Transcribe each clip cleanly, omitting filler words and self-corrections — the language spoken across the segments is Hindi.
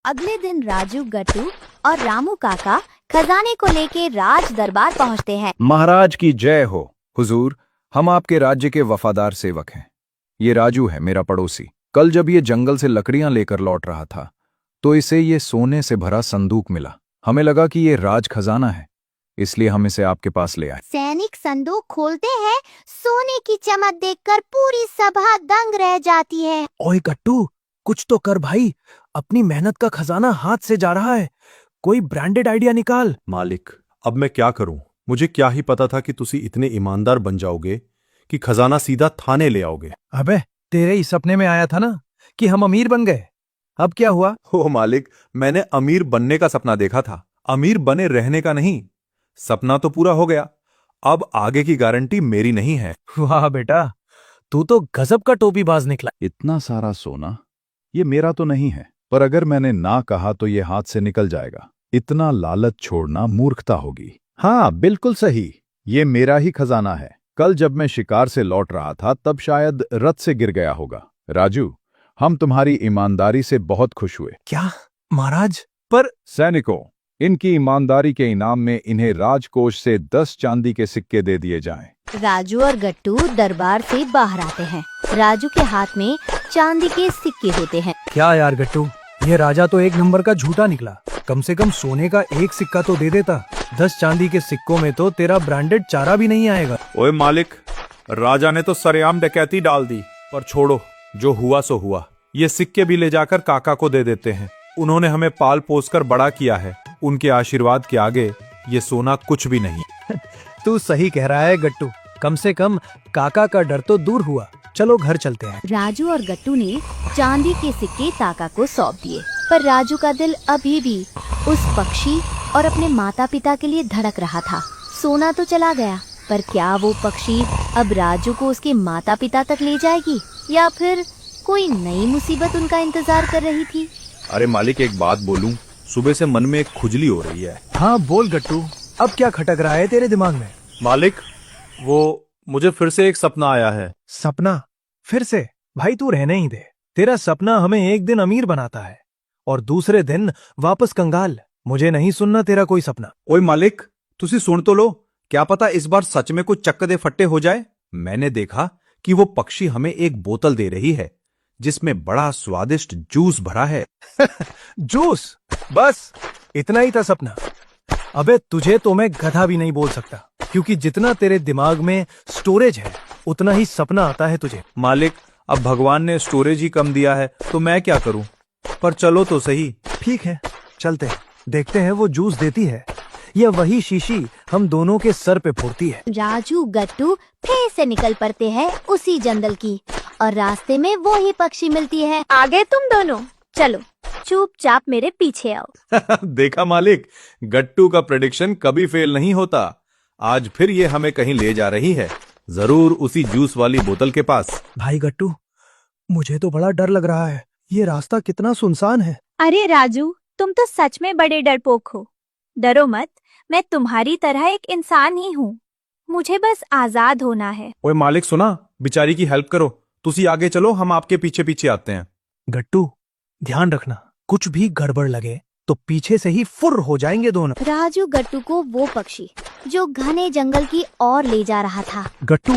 अगले दिन राजू, गट्टू और रामू काका खजाने को लेके राज दरबार पहुंचते हैं। महाराज की जय हो। हुजूर, हम आपके राज्य के वफादार सेवक हैं। ये राजू है, मेरा पड़ोसी। कल जब ये जंगल से लकड़ियां लेकर लौट रहा था तो इसे ये सोने से भरा संदूक मिला। हमें लगा कि ये राज खजाना है, इसलिए हम इसे आपके पास ले आए। सैनिक संदूक खोलते हैं, सोने की चमक देखकर पूरी सभा दंग रह जाती है। ओए गट्टू, कुछ तो कर भाई, अपनी मेहनत का खजाना हाथ से जा रहा है। कोई ब्रांडेड आइडिया निकाल। मालिक, अब मैं क्या करूं? मुझे क्या ही पता था कि तुसी इतने ईमानदार बन जाओगे कि खजाना सीधा थाने ले आओगे। अबे, तेरे ही सपने में आया था ना कि हम अमीर बन गए। अब क्या हुआ? ओ मालिक, मैंने अमीर बनने का सपना देखा था, अमीर बने रहने का नहीं। सपना तो पूरा हो गया, अब आगे की गारंटी मेरी नहीं है। वाह बेटा, तू तो गजब का टोपीबाज निकला। इतना सारा सोना ये मेरा तो नहीं है, पर अगर मैंने ना कहा तो ये हाथ से निकल जाएगा। इतना लालच छोड़ना मूर्खता होगी। हाँ, बिल्कुल सही, ये मेरा ही खजाना है। कल जब मैं शिकार से लौट रहा था तब शायद रथ से गिर गया होगा। राजू, हम तुम्हारी ईमानदारी से बहुत खुश हुए। क्या महाराज? पर सैनिकों, इनकी ईमानदारी के इनाम में इन्हें राजकोष से 10 चांदी के सिक्के दे दिए जाएं। राजू और गट्टू दरबार से बाहर आते हैं। राजू के हाथ में चांदी के सिक्के होते हैं। क्या यार गट्टू, ये राजा तो एक नंबर का झूठा निकला। कम से कम सोने का एक सिक्का तो दे देता। 10 चांदी के सिक्कों में तो तेरा ब्रांडेड चारा भी नहीं आएगा। ओए मालिक, राजा ने तो सरेआम डकैती डाल दी, पर छोड़ो, जो हुआ सो हुआ। ये सिक्के भी ले जाकर काका को दे देते हैं। उन्होंने हमें पाल पोस कर बड़ा किया है, उनके आशीर्वाद के आगे ये सोना कुछ भी नहीं। तू सही कह रहा है गट्टू, कम से कम काका का डर तो दूर हुआ। चलो घर चलते हैं। राजू और गट्टू ने चांदी के सिक्के काका को सौंप दिए, पर राजू का दिल अभी भी उस पक्षी और अपने माता पिता के लिए धड़क रहा था। सोना तो चला गया, पर क्या वो पक्षी अब राजू को उसके माता पिता तक ले जाएगी, या फिर कोई नई मुसीबत उनका इंतजार कर रही थी? अरे मालिक, एक बात बोलूं, सुबह से मन में एक खुजली हो रही है। हाँ बोल गट्टू, अब क्या खटक रहा है तेरे दिमाग में? मालिक, वो मुझे फिर से एक सपना आया है। सपना? फिर से? भाई तू रहने ही दे। तेरा सपना हमें एक दिन अमीर बनाता है और दूसरे दिन वापस कंगाल। मुझे नहीं सुनना तेरा कोई सपना। ओए मालिक, तुसी सुन तो लो, क्या पता इस बार सच में कुछ चक्क दे फट्टे हो जाए। मैंने देखा कि वो पक्षी हमें एक बोतल दे रही है जिसमें बड़ा स्वादिष्ट जूस भरा है। जूस? बस इतना ही था सपना? अबे तुझे तो मैं गधा भी नहीं बोल सकता, क्योंकि जितना तेरे दिमाग में स्टोरेज है उतना ही सपना आता है तुझे। मालिक, अब भगवान ने स्टोरेज ही कम दिया है तो मैं क्या करूं, पर चलो तो सही। ठीक है, चलते हैं, देखते हैं वो जूस देती है या वही शीशी हम दोनों के सर पे फोड़ती है। राजू गट्टू फिर से निकल पड़ते हैं उसी जंगल की, और रास्ते में वो ही पक्षी मिलती है। आगे तुम दोनों, चलो चुपचाप मेरे पीछे आओ। देखा मालिक, गट्टू का प्रेडिक्शन कभी फेल नहीं होता। आज फिर ये हमें कहीं ले जा रही है, जरूर उसी जूस वाली बोतल के पास। भाई गट्टू, मुझे तो बड़ा डर लग रहा है। ये रास्ता कितना सुनसान है। अरे राजू, तुम तो सच में बड़े डरपोक हो। डरो मत, मैं तुम्हारी तरह एक इंसान ही हूँ। मुझे बस आजाद होना है। ओए मालिक, सुना, बिचारी की हेल्प करो। तुसी आगे चलो, हम आपके पीछे पीछे आते हैं। गट्टू, ध्यान रखना, कुछ भी गड़बड़ लगे तो पीछे से ही फुर्र हो जाएंगे दोनों। राजू गट्टू को वो पक्षी जो घने जंगल की ओर ले जा रहा था। गट्टू,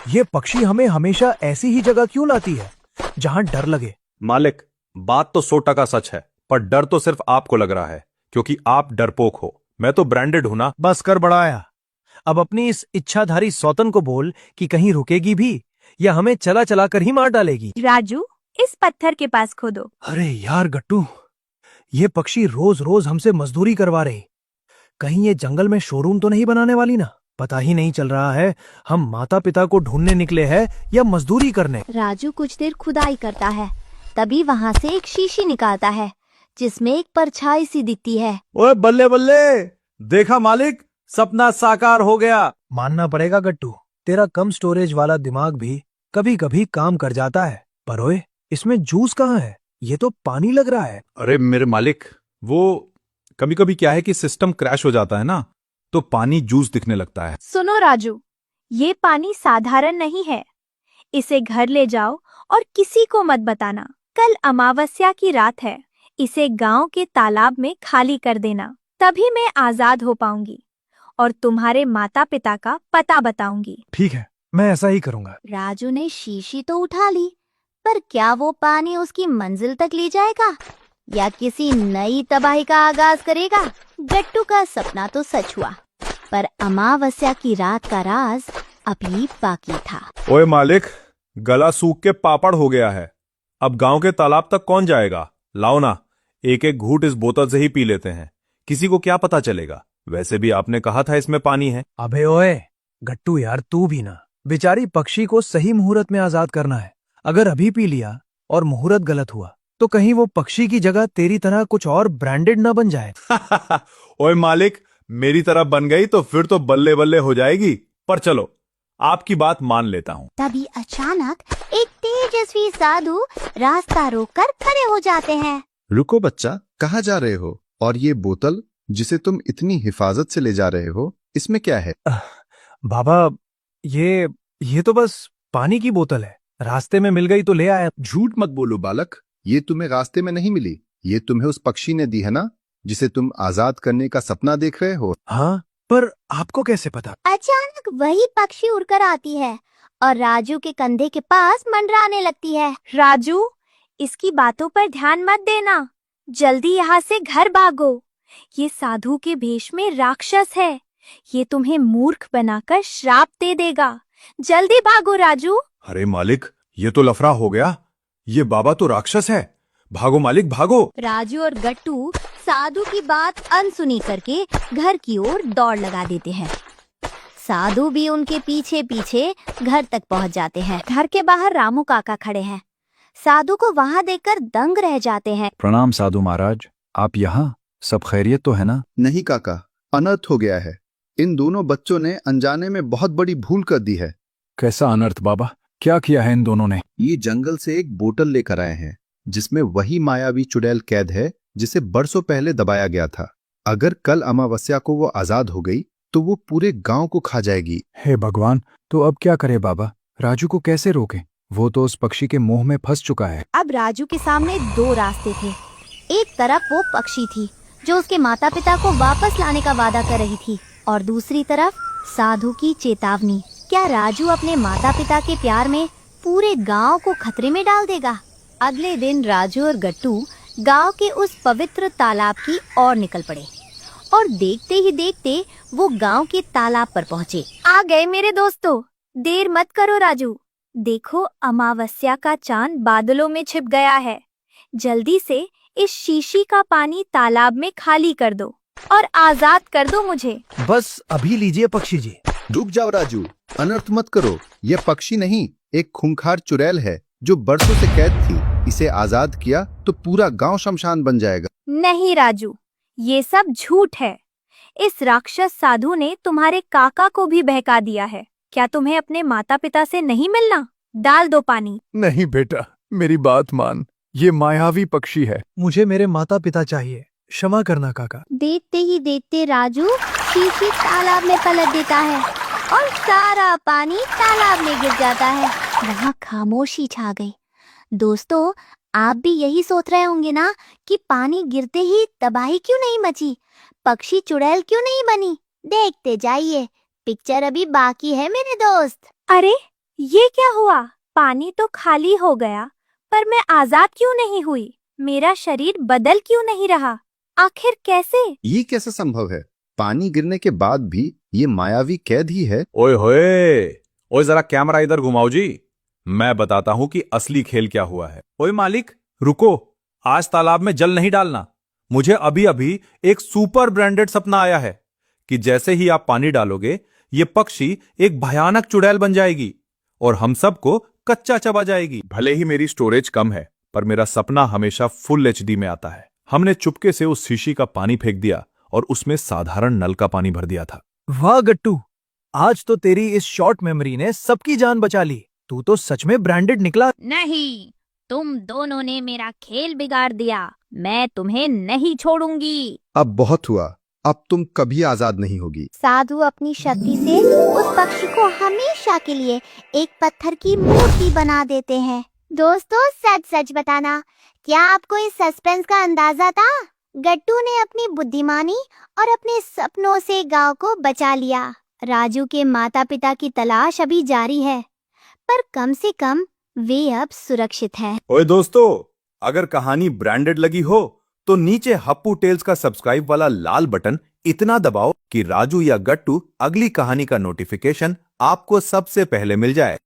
ये पक्षी हमें हमेशा ऐसी ही जगह क्यों लाती है जहाँ डर लगे? मालिक, बात तो 100% सच है, पर डर तो सिर्फ आपको लग रहा है क्योंकि आप डरपोक हो। मैं तो ब्रांडेड हूं ना। बस कर बढ़ाया। अब अपनी इस इच्छाधारी सौतन को बोल कि कहीं रुकेगी भी या हमें चला चला कर ही मार डालेगी। राजू, इस पत्थर के पास खोदो। अरे यार गट्टू, ये पक्षी रोज रोज हमसे मजदूरी करवा रही। कहीं ये जंगल में शोरूम तो नहीं बनाने वाली ना? पता ही नहीं चल रहा है हम माता पिता को ढूंढने निकले हैं या मजदूरी करने। राजू कुछ देर खुदाई करता है, तभी वहाँ से एक शीशी निकालता है जिसमें एक परछाई सी दिखती है। ओए बल्ले बल्ले, देखा मालिक, सपना साकार हो गया। मानना पड़ेगा गट्टू, तेरा कम स्टोरेज वाला दिमाग भी कभी कभी काम कर जाता है। पर ओए, इसमें जूस कहाँ है? ये तो पानी लग रहा है। अरे मेरे मालिक, वो कभी कभी क्या है कि सिस्टम क्रैश हो जाता है ना, तो पानी जूस दिखने लगता है। सुनो राजू, ये पानी साधारण नहीं है। इसे घर ले जाओ और किसी को मत बताना। कल अमावस्या की रात है, इसे गांव के तालाब में खाली कर देना, तभी मैं आजाद हो पाऊंगी और तुम्हारे माता पिता का पता बताऊंगी। ठीक है, मैं ऐसा ही करूंगा। राजू ने शीशी तो उठा ली, पर क्या वो पानी उसकी मंजिल तक ले जाएगा या किसी नई तबाही का आगाज करेगा? गट्टू का सपना तो सच हुआ, पर अमावस्या की रात का राज अभी बाकी था। ओए मालिक, गला सूख के पापड़ हो गया है। अब गांव के तालाब तक कौन जाएगा? लाओ ना, एक एक घूंट इस बोतल से ही पी लेते हैं। किसी को क्या पता चलेगा? वैसे भी आपने कहा था इसमें पानी है। अबे ओए गट्टू यार, तू भी ना। बेचारी पक्षी को सही मुहूर्त में आजाद करना है। अगर अभी पी लिया और मुहूर्त गलत हुआ तो कहीं वो पक्षी की जगह तेरी तरह कुछ और ब्रांडेड न बन जाए। ओए मालिक, मेरी तरह बन गई तो फिर तो बल्ले बल्ले हो जाएगी। पर चलो, आपकी बात मान लेता हूँ। तभी अचानक एक तेजस्वी साधु रास्ता रोककर खड़े हो जाते हैं। रुको बच्चा, कहाँ जा रहे हो? और ये बोतल जिसे तुम इतनी हिफाजत से ले जा रहे हो, इसमें क्या है? बाबा, ये तो बस पानी की बोतल है। रास्ते में मिल गई तो ले आया। झूठ मत बोलो बालक, ये तुम्हें रास्ते में नहीं मिली। ये तुम्हें उस पक्षी ने दी है ना, जिसे तुम आजाद करने का सपना देख रहे हो। हाँ, पर आपको कैसे पता? अचानक वही पक्षी उड़कर आती है और राजू के कंधे के पास मंडराने लगती है। राजू, इसकी बातों पर ध्यान मत देना, जल्दी यहाँ से घर भागो। ये साधु के भेष में राक्षस है, ये तुम्हें मूर्ख बनाकर श्राप दे देगा। जल्दी भागो राजू। अरे मालिक, ये तो लफड़ा हो गया। ये बाबा तो राक्षस है। भागो मालिक, भागो। राजू और गट्टू साधु की बात अनसुनी करके घर की ओर दौड़ लगा देते हैं। साधु भी उनके पीछे पीछे घर तक पहुंच जाते हैं। घर के बाहर रामू काका खड़े हैं। साधु को वहां देखकर दंग रह जाते हैं। प्रणाम साधु महाराज, आप यहाँ? सब खैरियत तो है ना? नहीं काका, अनर्थ हो गया है। इन दोनों बच्चों ने अनजाने में बहुत बड़ी भूल कर दी है। कैसा अनर्थ बाबा? क्या किया है इन दोनों ने? ये जंगल से एक बोतल लेकर आए हैं जिसमें वही मायावी चुड़ैल कैद है जिसे बरसों पहले दबाया गया था। अगर कल अमावस्या को वो आजाद हो गई तो वो पूरे गांव को खा जाएगी। हे भगवान, तो अब क्या करे बाबा? राजू को कैसे रोके? वो तो उस पक्षी के मोह में फंस चुका है। अब राजू के सामने दो रास्ते थे। एक तरफ वो पक्षी थी जो उसके माता पिता को वापस लाने का वादा कर रही थी, और दूसरी तरफ साधु की चेतावनी। क्या राजू अपने माता पिता के प्यार में पूरे गांव को खतरे में डाल देगा? अगले दिन राजू और गट्टू गांव के उस पवित्र तालाब की ओर निकल पड़े और देखते ही देखते वो गांव के तालाब पर पहुंचे। आ गए मेरे दोस्तों, देर मत करो राजू। देखो, अमावस्या का चांद बादलों में छिप गया है। जल्दी से इस शीशी का पानी तालाब में खाली कर दो और आजाद कर दो मुझे। बस अभी लीजिए पक्षी जी। रुक जाओ राजू, अनर्थ मत करो। यह पक्षी नहीं, एक खूंखार चुड़ैल है जो बरसों से कैद थी। इसे आजाद किया तो पूरा गांव शमशान बन जाएगा। नहीं राजू, ये सब झूठ है। इस राक्षस साधु ने तुम्हारे काका को भी बहका दिया है। क्या तुम्हें अपने माता पिता से नहीं मिलना? डाल दो पानी। नहीं बेटा, मेरी बात मान। ये मायावी पक्षी है। मुझे मेरे माता पिता चाहिए, क्षमा करना काका। देखते ही देखते राजू शीशी तालाब में पलट देता है और सारा पानी तालाब में गिर जाता है। वहाँ खामोशी छा गई। दोस्तों, आप भी यही सोच रहे होंगे ना कि पानी गिरते ही तबाही क्यों नहीं मची, पक्षी चुड़ैल क्यों नहीं बनी? देखते जाइए, पिक्चर अभी बाकी है मेरे दोस्त। अरे, ये क्या हुआ? पानी तो खाली हो गया, पर मैं आजाद क्यों नहीं हुई? मेरा शरीर बदल क्यों नहीं रहा? आखिर कैसे? ये कैसे संभव है? पानी गिरने के बाद भी ये मायावी कैद ही है। ओए होए, ओए जरा कैमरा इधर घुमाओ जी। मैं बताता हूं कि असली खेल क्या हुआ है। ओए मालिक, रुको, आज तालाब में जल नहीं डालना। मुझे अभी अभी एक सुपर ब्रांडेड सपना आया है कि जैसे ही आप पानी डालोगे, ये पक्षी एक भयानक चुड़ैल बन जाएगी और हम सबको कच्चा चबा जाएगी। भले ही मेरी स्टोरेज कम है, पर मेरा सपना हमेशा फुल एचडी में आता है। हमने चुपके से उस शीशी का पानी फेंक दिया और उसमें साधारण नल का पानी भर दिया था। वाह गट्टू, आज तो तेरी इस शॉर्ट मेमोरी ने सबकी जान बचा ली। तू तो सच में ब्रांडेड निकला। नहीं, तुम दोनों ने मेरा खेल बिगाड़ दिया। मैं तुम्हें नहीं छोड़ूंगी। अब बहुत हुआ, अब तुम कभी आजाद नहीं होगी। साधु अपनी शक्ति से उस पक्षी को हमेशा के लिए एक पत्थर की मूर्ति बना देते हैं। दोस्तों सच सच बताना, क्या आपको इस सस्पेंस का अंदाजा था? गट्टू ने अपनी बुद्धिमानी और अपने सपनों से गांव को बचा लिया। राजू के माता पिता की तलाश अभी जारी है, पर कम से कम वे अब सुरक्षित हैं। ओए दोस्तों, अगर कहानी ब्रांडेड लगी हो तो नीचे हप्पू टेल्स का सब्सक्राइब वाला लाल बटन इतना दबाओ कि राजू या गट्टू अगली कहानी का नोटिफिकेशन आपको सबसे पहले मिल जाए।